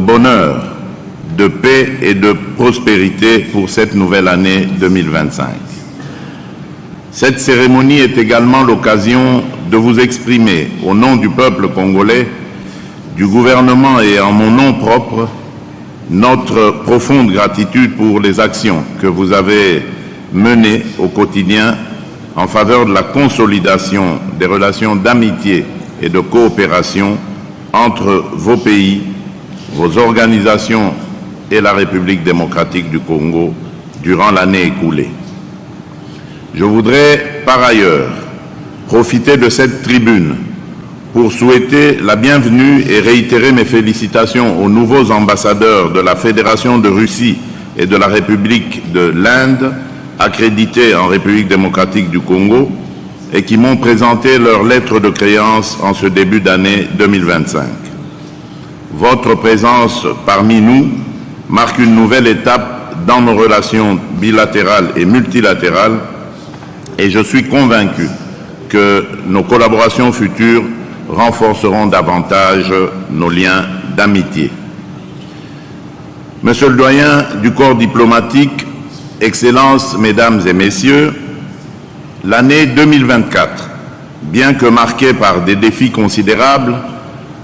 bonheur, de paix et de prospérité pour cette nouvelle année 2025. Cette cérémonie est également l'occasion de vous exprimer, au nom du peuple congolais, du gouvernement et en mon nom propre, notre profonde gratitude pour les actions que vous avez menées au quotidien en faveur de la consolidation des relations d'amitié et de coopération entre vos pays, vos organisations et la République démocratique du Congo durant l'année écoulée. Je voudrais par ailleurs profiter de cette tribune pour souhaiter la bienvenue et réitérer mes félicitations aux nouveaux ambassadeurs de la Fédération de Russie et de la République de l'Inde, accrédités en République démocratique du Congo, et qui m'ont présenté leur lettre de créance en ce début d'année 2025. Votre présence parmi nous marque une nouvelle étape dans nos relations bilatérales et multilatérales, et je suis convaincu que nos collaborations futures renforceront davantage nos liens d'amitié. Monsieur le doyen du corps diplomatique, Excellences, Mesdames et Messieurs, l'année 2024, bien que marquée par des défis considérables,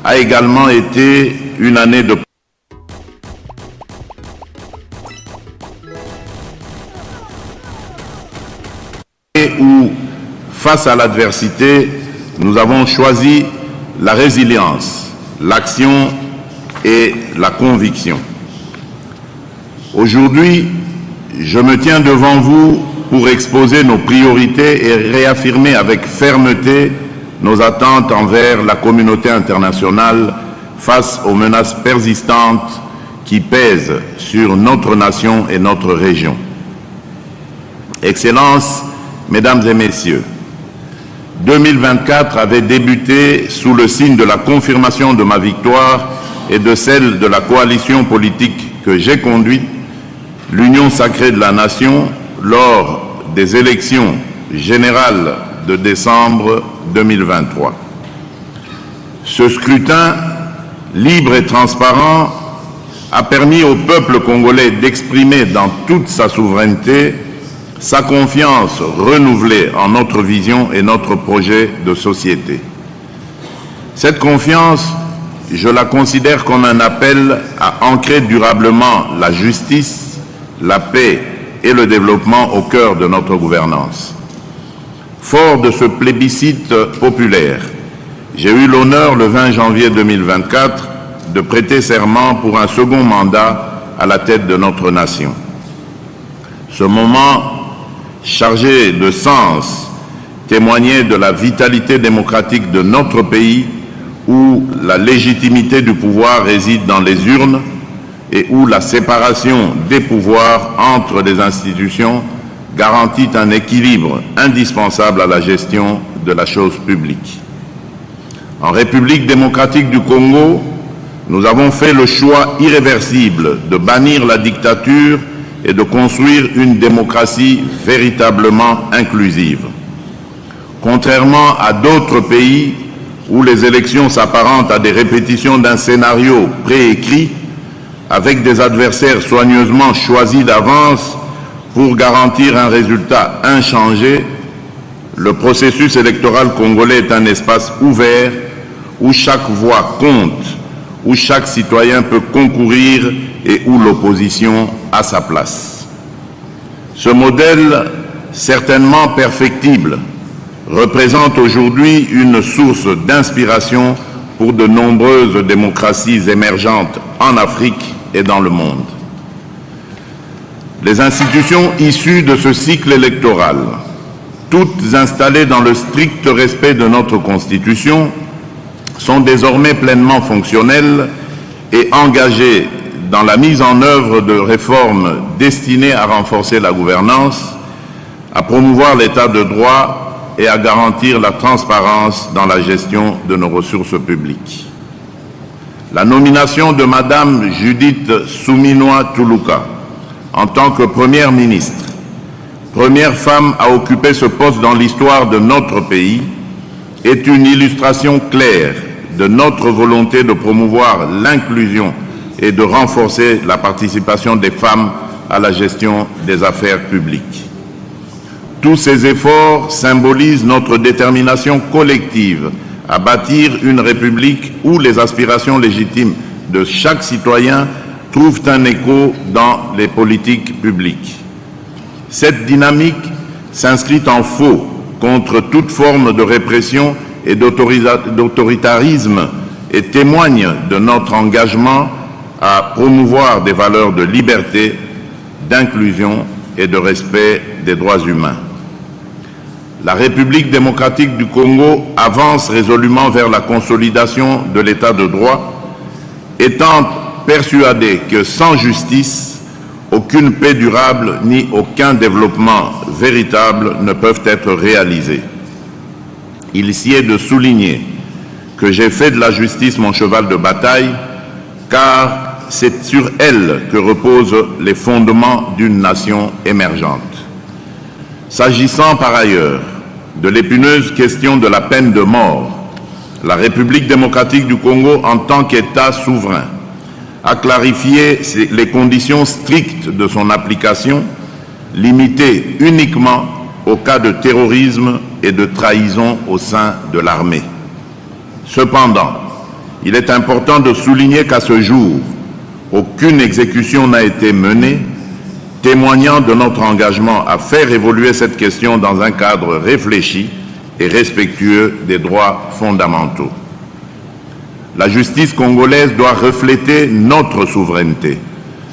a également été une année de où, face à l'adversité, nous avons choisi la résilience, l'action et la conviction. Aujourd'hui, je me tiens devant vous pour exposer nos priorités et réaffirmer avec fermeté nos attentes envers la communauté internationale face aux menaces persistantes qui pèsent sur notre nation et notre région. Excellences, Mesdames et Messieurs, 2024 avait débuté sous le signe de la confirmation de ma victoire et de celle de la coalition politique que j'ai conduite, l'Union sacrée de la nation, lors des élections générales de décembre 2023. Ce scrutin, libre et transparent, a permis au peuple congolais d'exprimer dans toute sa souveraineté sa confiance renouvelée en notre vision et notre projet de société. Cette confiance, je la considère comme un appel à ancrer durablement la justice, la paix et le développement au cœur de notre gouvernance. Fort de ce plébiscite populaire, j'ai eu l'honneur le 20 janvier 2024 de prêter serment pour un second mandat à la tête de notre nation. Ce moment chargé de sens témoignait de la vitalité démocratique de notre pays où la légitimité du pouvoir réside dans les urnes et où la séparation des pouvoirs entre les institutions garantit un équilibre indispensable à la gestion de la chose publique. En République démocratique du Congo, nous avons fait le choix irréversible de bannir la dictature et de construire une démocratie véritablement inclusive. Contrairement à d'autres pays où les élections s'apparentent à des répétitions d'un scénario préécrit, avec des adversaires soigneusement choisis d'avance pour garantir un résultat inchangé, le processus électoral congolais est un espace ouvert où chaque voix compte, où chaque citoyen peut concourir et où l'opposition a sa place. Ce modèle, certainement perfectible, représente aujourd'hui une source d'inspiration pour de nombreuses démocraties émergentes en Afrique et dans le monde. Les institutions issues de ce cycle électoral, toutes installées dans le strict respect de notre Constitution, sont désormais pleinement fonctionnelles et engagées dans la mise en œuvre de réformes destinées à renforcer la gouvernance, à promouvoir l'état de droit et à garantir la transparence dans la gestion de nos ressources publiques. La nomination de Madame Judith Suminwa Tuluka en tant que Première ministre, première femme à occuper ce poste dans l'histoire de notre pays, est une illustration claire de notre volonté de promouvoir l'inclusion et de renforcer la participation des femmes à la gestion des affaires publiques. Tous ces efforts symbolisent notre détermination collective à bâtir une république où les aspirations légitimes de chaque citoyen trouvent un écho dans les politiques publiques. Cette dynamique s'inscrit en faux contre toute forme de répression et d'autoritarisme et témoigne de notre engagement à promouvoir des valeurs de liberté, d'inclusion et de respect des droits humains. La République démocratique du Congo avance résolument vers la consolidation de l'état de droit, étant persuadée que sans justice, aucune paix durable ni aucun développement véritable ne peuvent être réalisés. Il s'y est de souligner que j'ai fait de la justice mon cheval de bataille, car c'est sur elle que reposent les fondements d'une nation émergente. S'agissant par ailleurs de l'épineuse question de la peine de mort, la République démocratique du Congo, en tant qu'État souverain, a clarifié les conditions strictes de son application, limitées uniquement aux cas de terrorisme et de trahison au sein de l'armée. Cependant, il est important de souligner qu'à ce jour, aucune exécution n'a été menée, témoignant de notre engagement à faire évoluer cette question dans un cadre réfléchi et respectueux des droits fondamentaux. La justice congolaise doit refléter notre souveraineté,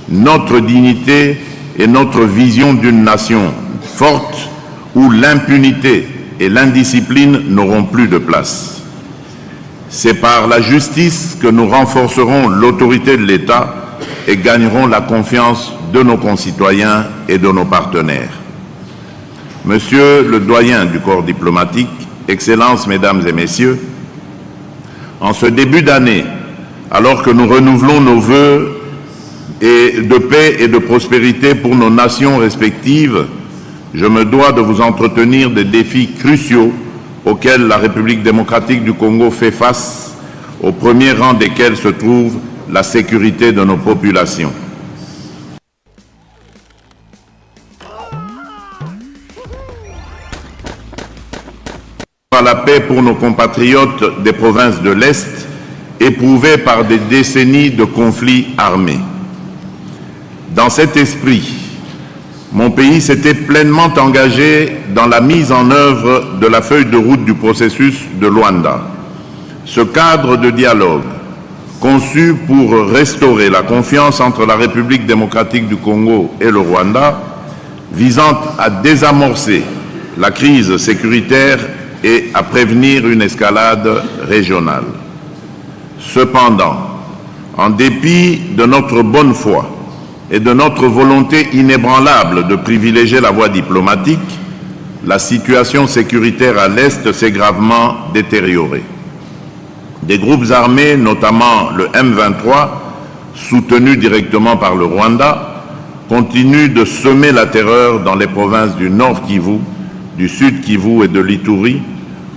notre dignité et notre vision d'une nation forte où l'impunité et l'indiscipline n'auront plus de place. C'est par la justice que nous renforcerons l'autorité de l'État et gagnerons la confiance de nos concitoyens et de nos partenaires. Monsieur le doyen du corps diplomatique, Excellences, Mesdames et Messieurs, en ce début d'année, alors que nous renouvelons nos vœux de paix et de prospérité pour nos nations respectives, je me dois de vous entretenir des défis cruciaux auxquels la République démocratique du Congo fait face, au premier rang desquels se trouve la sécurité de nos populations. La paix pour nos compatriotes des provinces de l'Est, éprouvés par des décennies de conflits armés. Dans cet esprit, mon pays s'était pleinement engagé dans la mise en œuvre de la feuille de route du processus de Luanda. Ce cadre de dialogue, conçu pour restaurer la confiance entre la République démocratique du Congo et le Rwanda, visant à désamorcer la crise sécuritaire et à prévenir une escalade régionale. Cependant, en dépit de notre bonne foi et de notre volonté inébranlable de privilégier la voie diplomatique, la situation sécuritaire à l'Est s'est gravement détériorée. Des groupes armés, notamment le M23, soutenus directement par le Rwanda, continuent de semer la terreur dans les provinces du Nord Kivu, du Sud Kivu et de l'Ituri,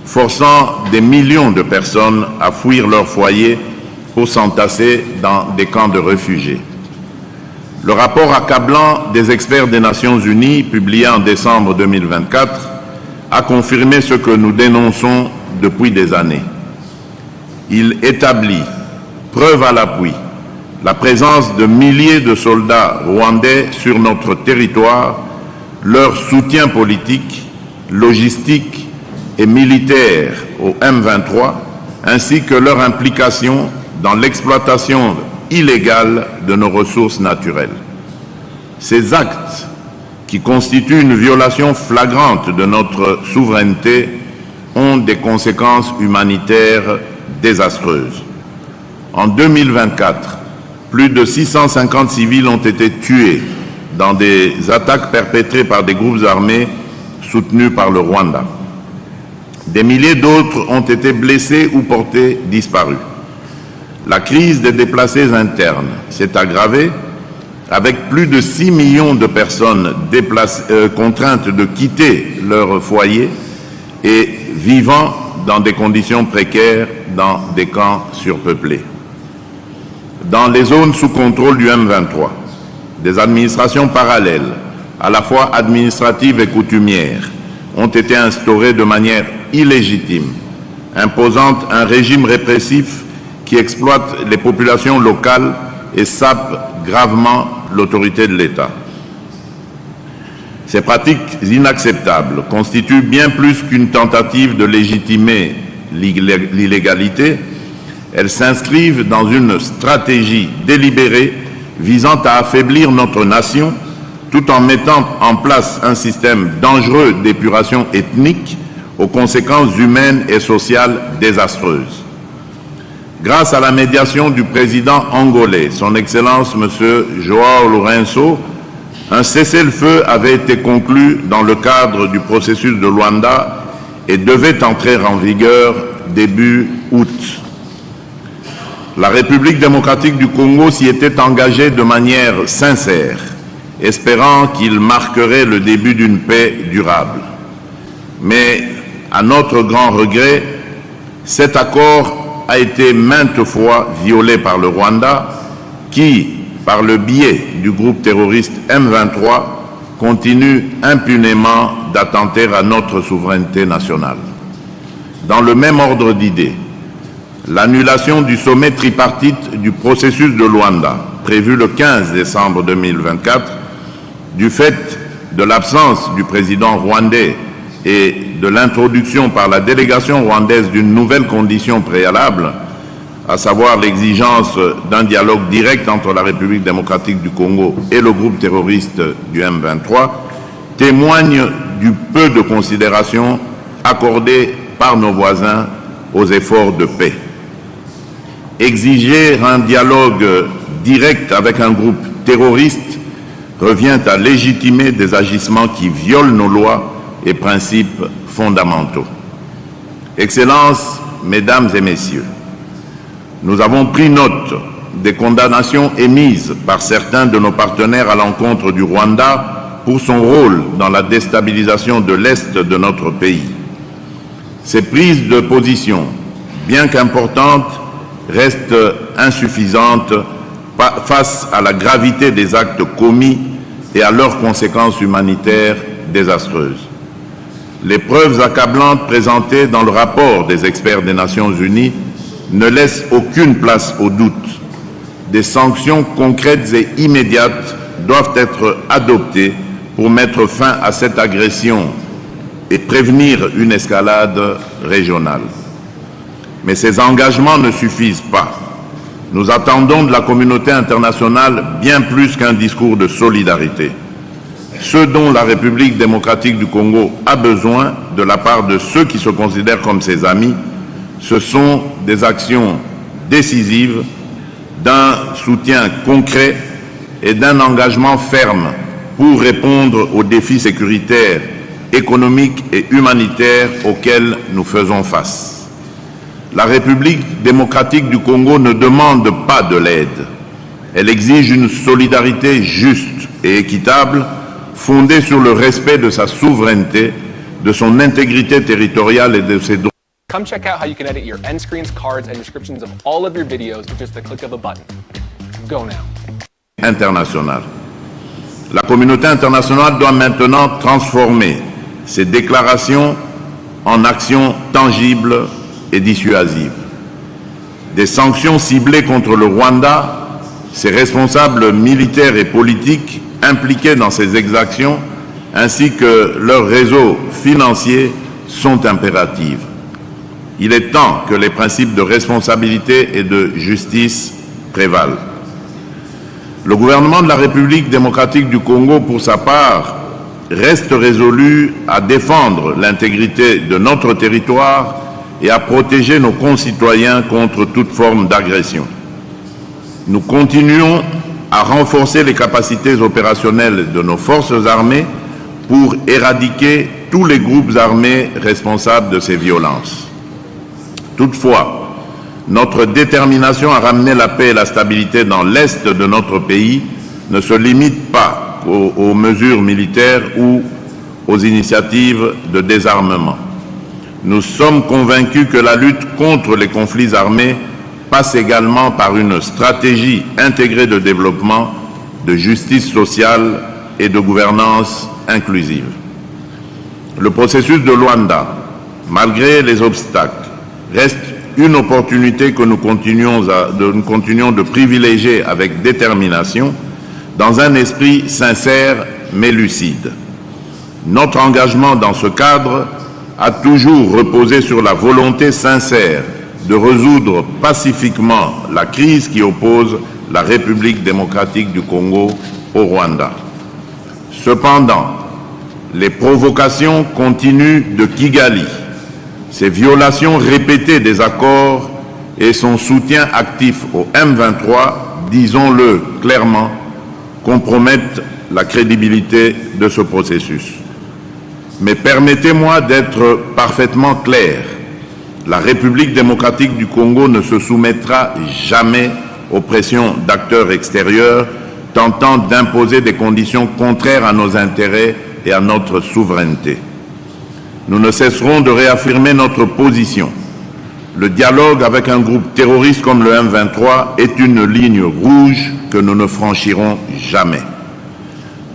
forçant des millions de personnes à fuir leur foyer pour s'entasser dans des camps de réfugiés. Le rapport accablant des experts des Nations Unies, publié en décembre 2024, a confirmé ce que nous dénonçons depuis des années. Il établit, preuve à l'appui, la présence de milliers de soldats rwandais sur notre territoire, leur soutien politique, logistique et militaire au M23, ainsi que leur implication dans l'exploitation illégale de nos ressources naturelles. Ces actes, qui constituent une violation flagrante de notre souveraineté, ont des conséquences humanitaires désastreuses. En 2024, plus de 650 civils ont été tués dans des attaques perpétrées par des groupes armés soutenus par le Rwanda. Des milliers d'autres ont été blessés ou portés disparus. La crise des déplacés internes s'est aggravée avec plus de 6 millions de personnes contraintes de quitter leur foyer et vivant dans des conditions précaires dans des camps surpeuplés. Dans les zones sous contrôle du M23, des administrations parallèles, à la fois administratives et coutumières, ont été instaurées de manière illégitime, imposant un régime répressif qui exploite les populations locales et sape gravement l'autorité de l'État. Ces pratiques inacceptables constituent bien plus qu'une tentative de légitimer l'illégalité. Elles s'inscrivent dans une stratégie délibérée visant à affaiblir notre nation tout en mettant en place un système dangereux d'épuration ethnique aux conséquences humaines et sociales désastreuses. Grâce à la médiation du président angolais, son Excellence M. João Lourenço, un cessez-le-feu avait été conclu dans le cadre du processus de Luanda et devait entrer en vigueur début août. La République démocratique du Congo s'y était engagée de manière sincère, espérant qu'il marquerait le début d'une paix durable. Mais, à notre grand regret, cet accord a été maintes fois violé par le Rwanda, qui, par le biais du groupe terroriste M23, continue impunément d'attenter à notre souveraineté nationale. Dans le même ordre d'idées, l'annulation du sommet tripartite du processus de Luanda, prévu le 15 décembre 2024, du fait de l'absence du président rwandais et de l'introduction par la délégation rwandaise d'une nouvelle condition préalable, à savoir l'exigence d'un dialogue direct entre la République démocratique du Congo et le groupe terroriste du M23, témoigne du peu de considération accordée par nos voisins aux efforts de paix. Exiger un dialogue direct avec un groupe terroriste revient à légitimer des agissements qui violent nos lois et principes fondamentaux. Excellences, Mesdames et Messieurs, nous avons pris note des condamnations émises par certains de nos partenaires à l'encontre du Rwanda pour son rôle dans la déstabilisation de l'Est de notre pays. Ces prises de position, bien qu'importantes, restent insuffisantes face à la gravité des actes commis et à leurs conséquences humanitaires désastreuses. Les preuves accablantes présentées dans le rapport des experts des Nations Unies ne laissent aucune place au doute. Des sanctions concrètes et immédiates doivent être adoptées pour mettre fin à cette agression et prévenir une escalade régionale. Mais ces engagements ne suffisent pas. Nous attendons de la communauté internationale bien plus qu'un discours de solidarité. Ce dont la République démocratique du Congo a besoin de la part de ceux qui se considèrent comme ses amis, ce sont des actions décisives, d'un soutien concret et d'un engagement ferme pour répondre aux défis sécuritaires, économiques et humanitaires auxquels nous faisons face. La République démocratique du Congo ne demande pas de l'aide. Elle exige une solidarité juste et équitable, fondée sur le respect de sa souveraineté, de son intégrité territoriale et de ses droits. Come check out how you can edit your end screens, cards, and descriptions of all of your videos with just the click of a button. Go now. International. La communauté internationale doit maintenant transformer ces déclarations en actions tangibles et dissuasives. Des sanctions ciblées contre le Rwanda, ses responsables militaires et politiques impliqués dans ces exactions, ainsi que leurs réseaux financiers sont impératives. Il est temps que les principes de responsabilité et de justice prévalent. Le gouvernement de la République démocratique du Congo, pour sa part, reste résolu à défendre l'intégrité de notre territoire et à protéger nos concitoyens contre toute forme d'agression. Nous continuons à renforcer les capacités opérationnelles de nos forces armées pour éradiquer tous les groupes armés responsables de ces violences. Toutefois, notre détermination à ramener la paix et la stabilité dans l'Est de notre pays ne se limite pas aux mesures militaires ou aux initiatives de désarmement. Nous sommes convaincus que la lutte contre les conflits armés passe également par une stratégie intégrée de développement, de justice sociale et de gouvernance inclusive. Le processus de Luanda, malgré les obstacles, reste une opportunité que nous continuons de privilégier avec détermination dans un esprit sincère mais lucide. Notre engagement dans ce cadre a toujours reposé sur la volonté sincère de résoudre pacifiquement la crise qui oppose la République démocratique du Congo au Rwanda. Cependant, les provocations continues de Kigali, ses violations répétées des accords et son soutien actif au M23, disons-le clairement, compromettent la crédibilité de ce processus. Mais permettez-moi d'être parfaitement clair. La République démocratique du Congo ne se soumettra jamais aux pressions d'acteurs extérieurs tentant d'imposer des conditions contraires à nos intérêts et à notre souveraineté. Nous ne cesserons de réaffirmer notre position. Le dialogue avec un groupe terroriste comme le M23 est une ligne rouge que nous ne franchirons jamais.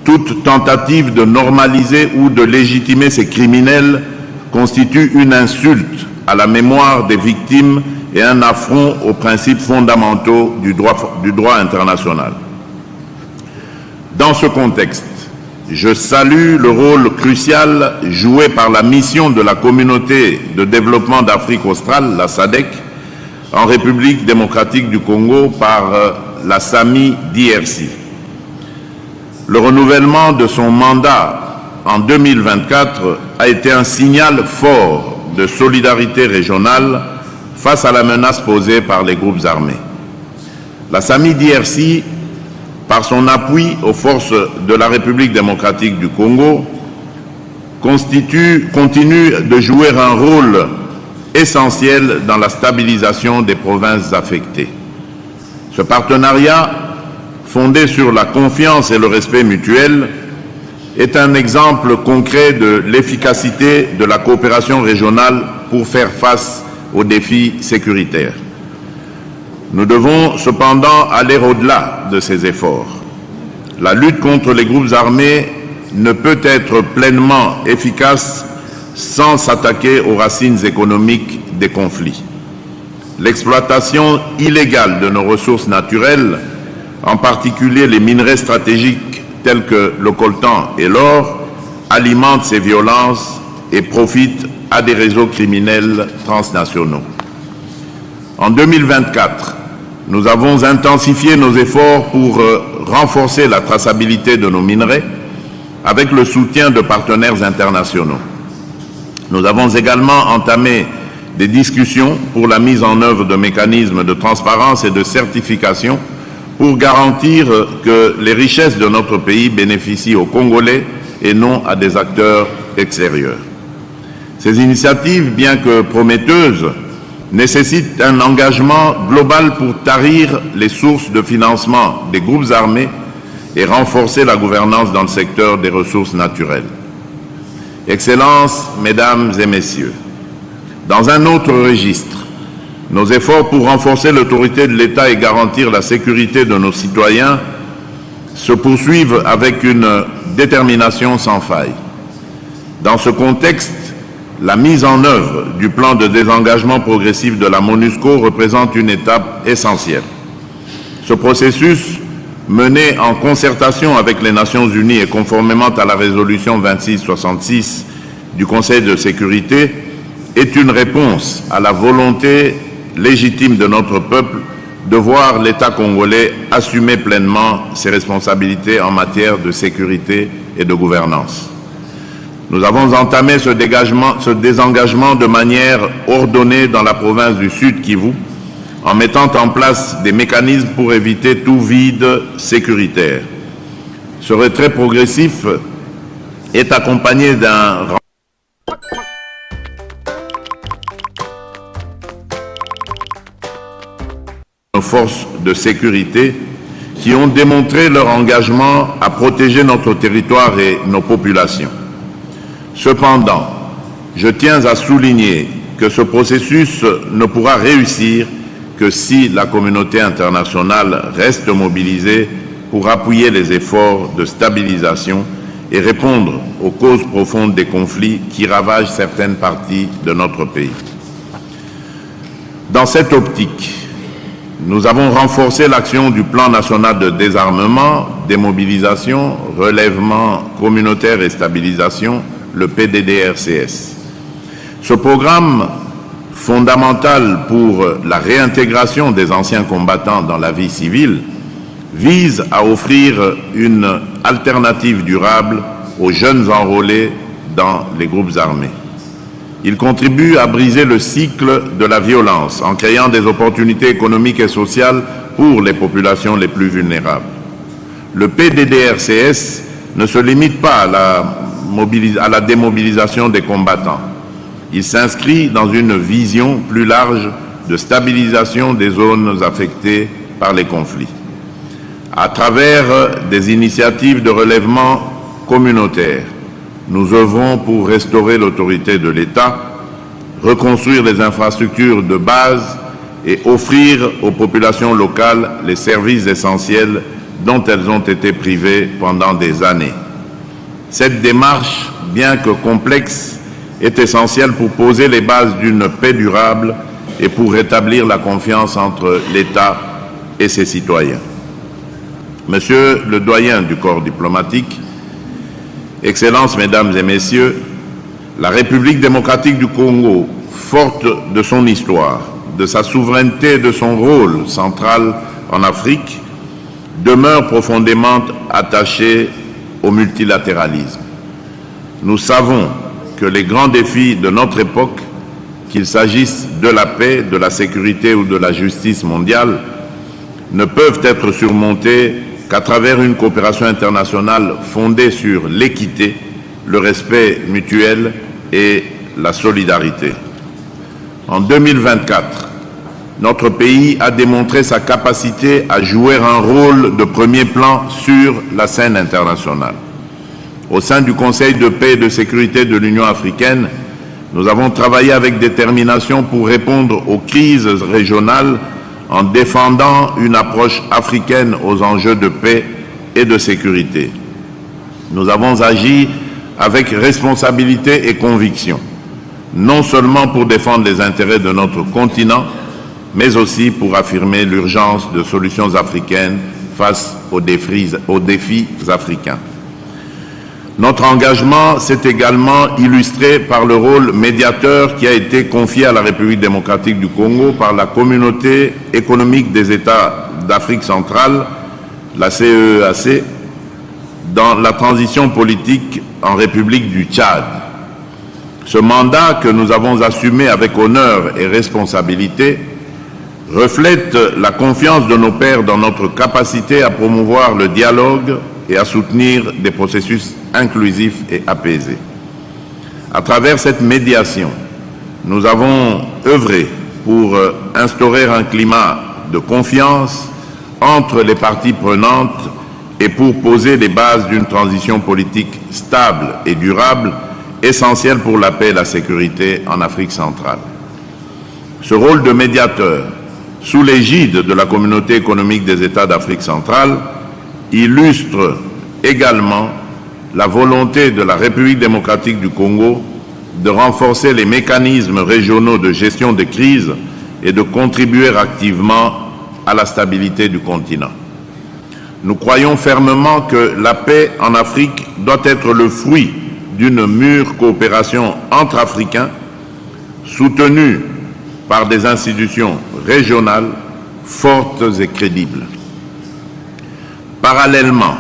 Toute tentative de normaliser ou de légitimer ces criminels constitue une insulte à la mémoire des victimes et un affront aux principes fondamentaux du droit international. Dans ce contexte, je salue le rôle crucial joué par la mission de la Communauté de développement d'Afrique australe, la SADC, en République démocratique du Congo par la SAMI DRC. Le renouvellement de son mandat en 2024 a été un signal fort de solidarité régionale face à la menace posée par les groupes armés. La SAMI DRC, par son appui aux forces de la République démocratique du Congo, continue de jouer un rôle essentiel dans la stabilisation des provinces affectées. Ce partenariat, fondé sur la confiance et le respect mutuel, est un exemple concret de l'efficacité de la coopération régionale pour faire face aux défis sécuritaires. Nous devons cependant aller au-delà de ces efforts. La lutte contre les groupes armés ne peut être pleinement efficace sans s'attaquer aux racines économiques des conflits. L'exploitation illégale de nos ressources naturelles, en particulier les minerais stratégiques tels que le coltan et l'or, alimente ces violences et profite à des réseaux criminels transnationaux. En 2024, nous avons intensifié nos efforts pour renforcer la traçabilité de nos minerais avec le soutien de partenaires internationaux. Nous avons également entamé des discussions pour la mise en œuvre de mécanismes de transparence et de certification pour garantir que les richesses de notre pays bénéficient aux Congolais et non à des acteurs extérieurs. Ces initiatives, bien que prometteuses, nécessitent un engagement global pour tarir les sources de financement des groupes armés et renforcer la gouvernance dans le secteur des ressources naturelles. Excellences, Mesdames et Messieurs, dans un autre registre, nos efforts pour renforcer l'autorité de l'État et garantir la sécurité de nos citoyens se poursuivent avec une détermination sans faille. Dans ce contexte, la mise en œuvre du plan de désengagement progressif de la MONUSCO représente une étape essentielle. Ce processus, mené en concertation avec les Nations Unies et conformément à la résolution 2666 du Conseil de sécurité, est une réponse à la volonté légitime de notre peuple de voir l'État congolais assumer pleinement ses responsabilités en matière de sécurité et de gouvernance. Nous avons entamé ce désengagement de manière ordonnée dans la province du Sud Kivu, en mettant en place des mécanismes pour éviter tout vide sécuritaire. Ce retrait progressif est accompagné d'un forces de sécurité qui ont démontré leur engagement à protéger notre territoire et nos populations. Cependant, je tiens à souligner que ce processus ne pourra réussir que si la communauté internationale reste mobilisée pour appuyer les efforts de stabilisation et répondre aux causes profondes des conflits qui ravagent certaines parties de notre pays. Dans cette optique, nous avons renforcé l'action du Plan national de désarmement, démobilisation, relèvement communautaire et stabilisation, le PDDRCS. Ce programme, fondamental pour la réintégration des anciens combattants dans la vie civile, vise à offrir une alternative durable aux jeunes enrôlés dans les groupes armés. Il contribue à briser le cycle de la violence en créant des opportunités économiques et sociales pour les populations les plus vulnérables. Le PDDRCS ne se limite pas à la démobilisation des combattants. Il s'inscrit dans une vision plus large de stabilisation des zones affectées par les conflits. À travers des initiatives de relèvement communautaire, nous œuvrons pour restaurer l'autorité de l'État, reconstruire les infrastructures de base et offrir aux populations locales les services essentiels dont elles ont été privées pendant des années. Cette démarche, bien que complexe, est essentielle pour poser les bases d'une paix durable et pour rétablir la confiance entre l'État et ses citoyens. Monsieur le doyen du corps diplomatique, Excellences, Mesdames et Messieurs, la République démocratique du Congo, forte de son histoire, de sa souveraineté et de son rôle central en Afrique, demeure profondément attachée au multilatéralisme. Nous savons que les grands défis de notre époque, qu'il s'agisse de la paix, de la sécurité ou de la justice mondiale, ne peuvent être surmontés qu'à travers une coopération internationale fondée sur l'équité, le respect mutuel et la solidarité. En 2024, notre pays a démontré sa capacité à jouer un rôle de premier plan sur la scène internationale. Au sein du Conseil de paix et de sécurité de l'Union africaine, nous avons travaillé avec détermination pour répondre aux crises régionales en défendant une approche africaine aux enjeux de paix et de sécurité. Nous avons agi avec responsabilité et conviction, non seulement pour défendre les intérêts de notre continent, mais aussi pour affirmer l'urgence de solutions africaines face aux défis africains. Notre engagement s'est également illustré par le rôle médiateur qui a été confié à la République démocratique du Congo par la Communauté économique des États d'Afrique centrale, la CEEAC, dans la transition politique en République du Tchad. Ce mandat que nous avons assumé avec honneur et responsabilité reflète la confiance de nos pairs dans notre capacité à promouvoir le dialogue et à soutenir des processus inclusifs et apaisés. À travers cette médiation, nous avons œuvré pour instaurer un climat de confiance entre les parties prenantes et pour poser les bases d'une transition politique stable et durable, essentielle pour la paix et la sécurité en Afrique centrale. Ce rôle de médiateur, sous l'égide de la Communauté économique des États d'Afrique centrale, illustre également la volonté de la République démocratique du Congo de renforcer les mécanismes régionaux de gestion des crises et de contribuer activement à la stabilité du continent. Nous croyons fermement que la paix en Afrique doit être le fruit d'une mûre coopération entre Africains, soutenue par des institutions régionales fortes et crédibles. Parallèlement,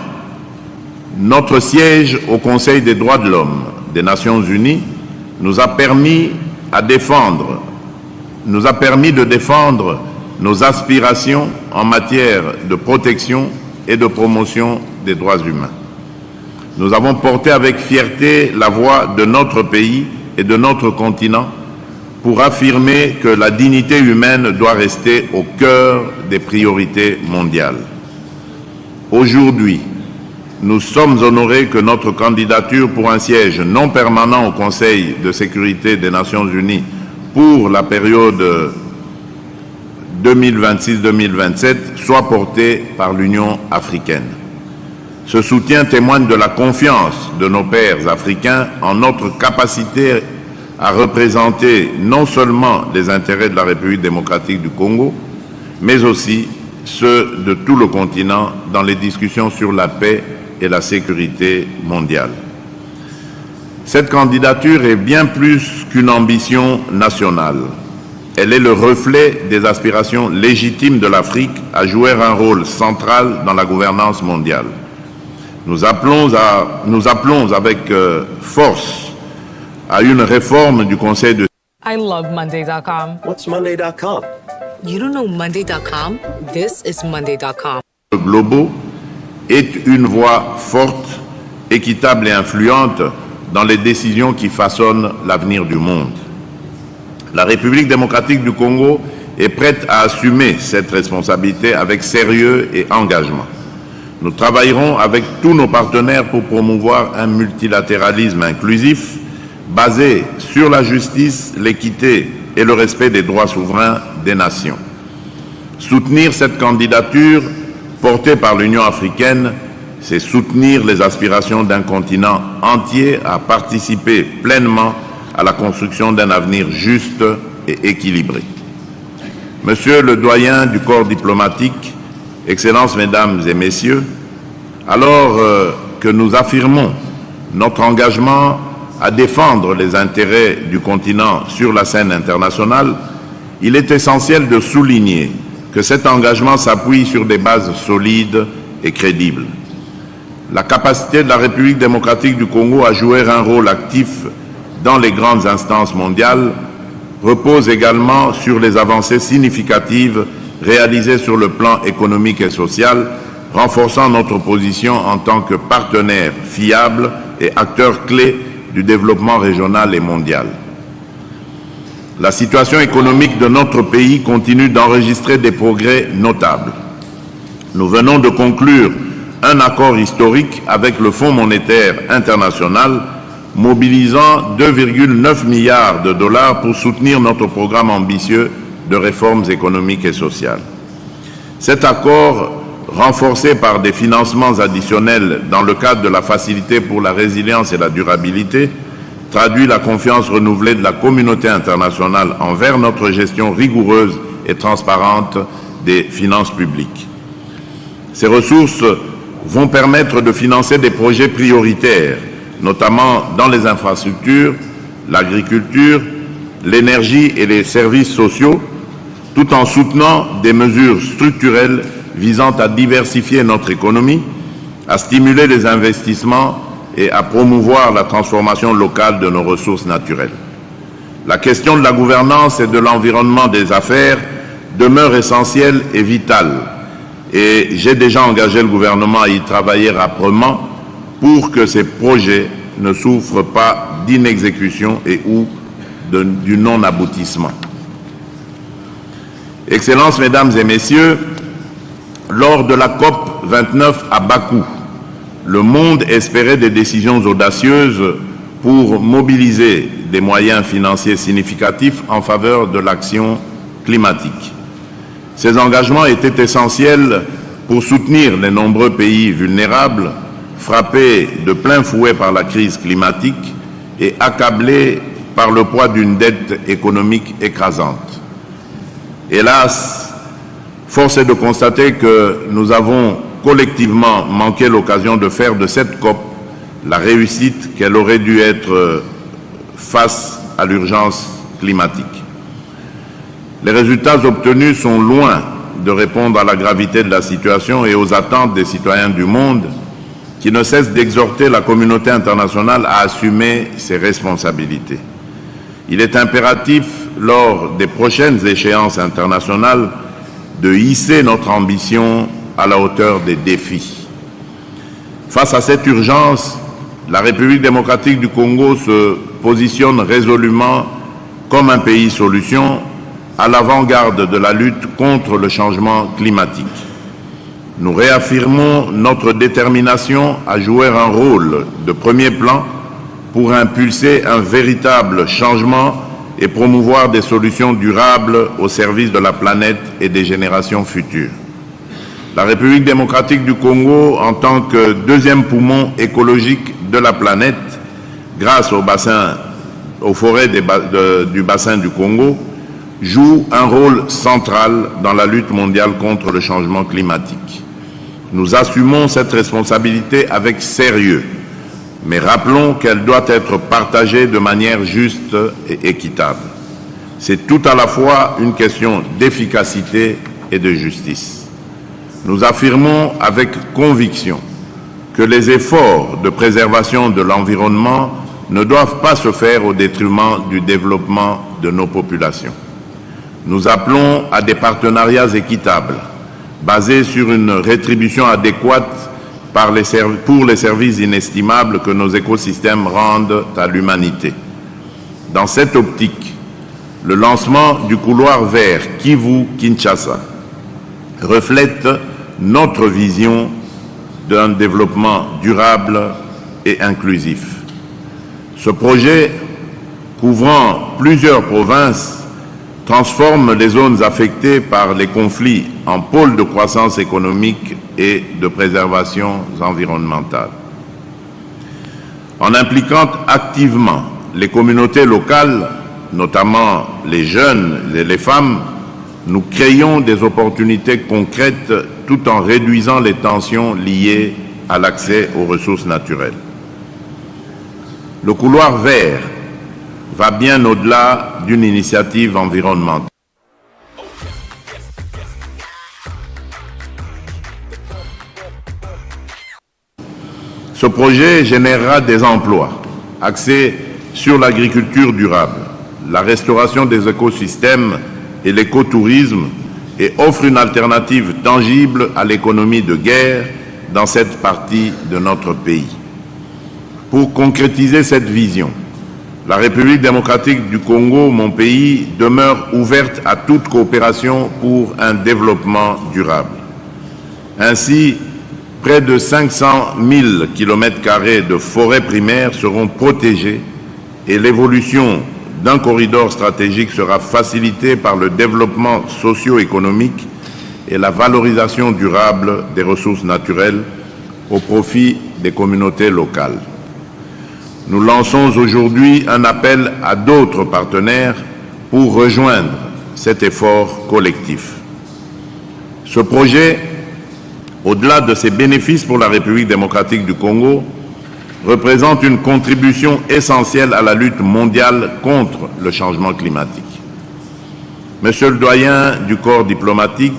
notre siège au Conseil des droits de l'homme des Nations Unies nous a permis de défendre nos aspirations en matière de protection et de promotion des droits humains. Nous avons porté avec fierté la voix de notre pays et de notre continent pour affirmer que la dignité humaine doit rester au cœur des priorités mondiales. Aujourd'hui, nous sommes honorés que notre candidature pour un siège non permanent au Conseil de sécurité des Nations Unies pour la période 2026-2027 soit porté par l'Union africaine. Ce soutien témoigne de la confiance de nos pairs africains en notre capacité à représenter non seulement les intérêts de la République démocratique du Congo, mais aussi ceux de tout le continent dans les discussions sur la paix et la sécurité mondiale. Cette candidature est bien plus qu'une ambition nationale. Elle est le reflet des aspirations légitimes de l'Afrique à jouer un rôle central dans la gouvernance mondiale. Nous appelons avec force à une réforme du Conseil de... I love Monday.com. What's Monday.com? You don't know Monday.com? This is Monday.com. Globaux est une voix forte, équitable et influente dans les décisions qui façonnent l'avenir du monde. La République démocratique du Congo est prête à assumer cette responsabilité avec sérieux et engagement. Nous travaillerons avec tous nos partenaires pour promouvoir un multilatéralisme inclusif basé sur la justice, l'équité et le respect des droits souverains des nations. Soutenir cette candidature portée par l'Union africaine, c'est soutenir les aspirations d'un continent entier à participer pleinement à la construction d'un avenir juste et équilibré. Monsieur le doyen du corps diplomatique, Excellences, Mesdames et Messieurs, alors que nous affirmons notre engagement à défendre les intérêts du continent sur la scène internationale, il est essentiel de souligner que cet engagement s'appuie sur des bases solides et crédibles. La capacité de la République démocratique du Congo à jouer un rôle actif dans les grandes instances mondiales repose également sur les avancées significatives réalisées sur le plan économique et social, renforçant notre position en tant que partenaire fiable et acteur clé du développement régional et mondial. La situation économique de notre pays continue d'enregistrer des progrès notables. Nous venons de conclure un accord historique avec le Fonds monétaire international mobilisant 2,9 milliards de dollars pour soutenir notre programme ambitieux de réformes économiques et sociales. Cet accord, renforcé par des financements additionnels dans le cadre de la Facilité pour la résilience et la durabilité, traduit la confiance renouvelée de la communauté internationale envers notre gestion rigoureuse et transparente des finances publiques. Ces ressources vont permettre de financer des projets prioritaires, notamment dans les infrastructures, l'agriculture, l'énergie et les services sociaux, tout en soutenant des mesures structurelles visant à diversifier notre économie, à stimuler les investissements et à promouvoir la transformation locale de nos ressources naturelles. La question de la gouvernance et de l'environnement des affaires demeure essentielle et vitale, et j'ai déjà engagé le gouvernement à y travailler âprement pour que ces projets ne souffrent pas d'inexécution et ou du non-aboutissement. Excellences, Mesdames et Messieurs, lors de la COP 29 à Bakou, le monde espérait des décisions audacieuses pour mobiliser des moyens financiers significatifs en faveur de l'action climatique. Ces engagements étaient essentiels pour soutenir les nombreux pays vulnérables, frappés de plein fouet par la crise climatique et accablés par le poids d'une dette économique écrasante. Hélas, force est de constater que nous avons collectivement manqué l'occasion de faire de cette COP la réussite qu'elle aurait dû être face à l'urgence climatique. Les résultats obtenus sont loin de répondre à la gravité de la situation et aux attentes des citoyens du monde qui ne cessent d'exhorter la communauté internationale à assumer ses responsabilités. Il est impératif, lors des prochaines échéances internationales, de hisser notre ambition à la hauteur des défis. Face à cette urgence, la République démocratique du Congo se positionne résolument comme un pays solution à l'avant-garde de la lutte contre le changement climatique. Nous réaffirmons notre détermination à jouer un rôle de premier plan pour impulser un véritable changement et promouvoir des solutions durables au service de la planète et des générations futures. La République démocratique du Congo, en tant que deuxième poumon écologique de la planète, grâce aux forêts du bassin du Congo, joue un rôle central dans la lutte mondiale contre le changement climatique. Nous assumons cette responsabilité avec sérieux, mais rappelons qu'elle doit être partagée de manière juste et équitable. C'est tout à la fois une question d'efficacité et de justice. Nous affirmons avec conviction que les efforts de préservation de l'environnement ne doivent pas se faire au détriment du développement de nos populations. Nous appelons à des partenariats équitables, basés sur une rétribution adéquate pour les services inestimables que nos écosystèmes rendent à l'humanité. Dans cette optique, le lancement du couloir vert Kivu-Kinshasa reflète notre vision d'un développement durable et inclusif. Ce projet, couvrant plusieurs provinces, transforme les zones affectées par les conflits en pôles de croissance économique et de préservation environnementale. En impliquant activement les communautés locales, notamment les jeunes et les femmes, nous créons des opportunités concrètes tout en réduisant les tensions liées à l'accès aux ressources naturelles. Le couloir vert va bien au-delà d'une initiative environnementale. Ce projet générera des emplois axés sur l'agriculture durable, la restauration des écosystèmes et l'écotourisme et offre une alternative tangible à l'économie de guerre dans cette partie de notre pays. Pour concrétiser cette vision, la République démocratique du Congo, mon pays, demeure ouverte à toute coopération pour un développement durable. Ainsi, près de 500 000 km² de forêts primaires seront protégées et l'évolution d'un corridor stratégique sera facilitée par le développement socio-économique et la valorisation durable des ressources naturelles au profit des communautés locales. Nous lançons aujourd'hui un appel à d'autres partenaires pour rejoindre cet effort collectif. Ce projet, au-delà de ses bénéfices pour la République démocratique du Congo, représente une contribution essentielle à la lutte mondiale contre le changement climatique. Monsieur le doyen du corps diplomatique,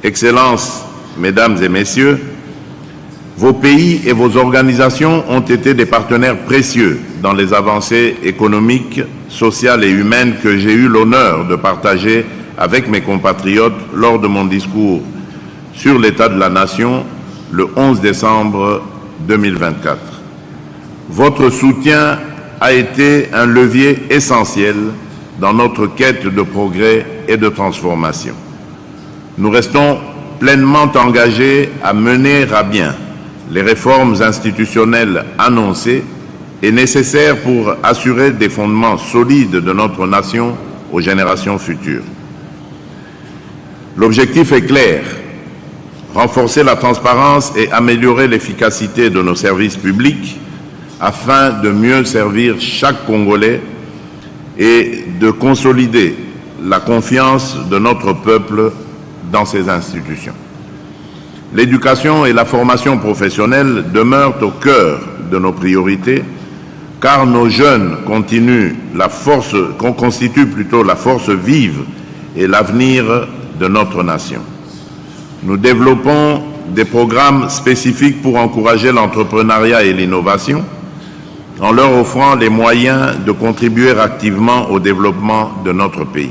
Excellences, Mesdames et Messieurs, vos pays et vos organisations ont été des partenaires précieux dans les avancées économiques, sociales et humaines que j'ai eu l'honneur de partager avec mes compatriotes lors de mon discours sur l'état de la nation le 11 décembre 2024. Votre soutien a été un levier essentiel dans notre quête de progrès et de transformation. Nous restons pleinement engagés à mener à bien les réformes institutionnelles annoncées et nécessaires pour assurer des fondements solides de notre nation aux générations futures. L'objectif est clair: renforcer la transparence et améliorer l'efficacité de nos services publics afin de mieux servir chaque Congolais et de consolider la confiance de notre peuple dans ces institutions. L'éducation et la formation professionnelle demeurent au cœur de nos priorités, car nos jeunes constituent la force vive et l'avenir de notre nation. Nous développons des programmes spécifiques pour encourager l'entrepreneuriat et l'innovation, en leur offrant les moyens de contribuer activement au développement de notre pays.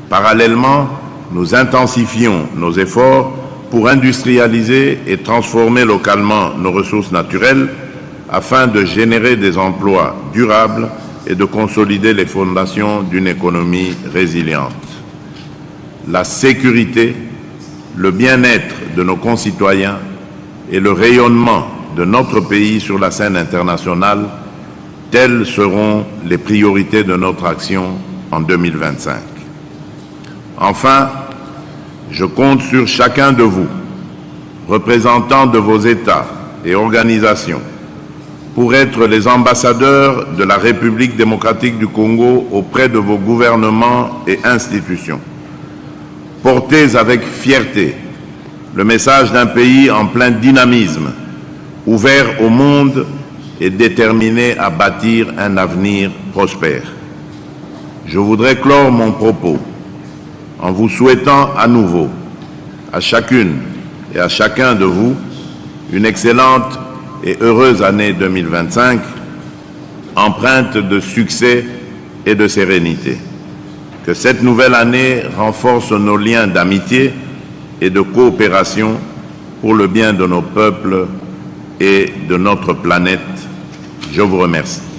Parallèlement, nous intensifions nos efforts pour industrialiser et transformer localement nos ressources naturelles afin de générer des emplois durables et de consolider les fondations d'une économie résiliente. La sécurité, le bien-être de nos concitoyens et le rayonnement de notre pays sur la scène internationale Telles seront les priorités de notre action en 2025. Enfin, je compte sur chacun de vous, représentants de vos États et organisations, pour être les ambassadeurs de la République démocratique du Congo auprès de vos gouvernements et institutions. Portez avec fierté le message d'un pays en plein dynamisme, ouvert au monde et déterminé à bâtir un avenir prospère. Je voudrais clore mon propos en vous souhaitant à nouveau, à chacune et à chacun de vous, une excellente et heureuse année 2025, empreinte de succès et de sérénité. Que cette nouvelle année renforce nos liens d'amitié et de coopération pour le bien de nos peuples et de notre planète. Je vous remercie.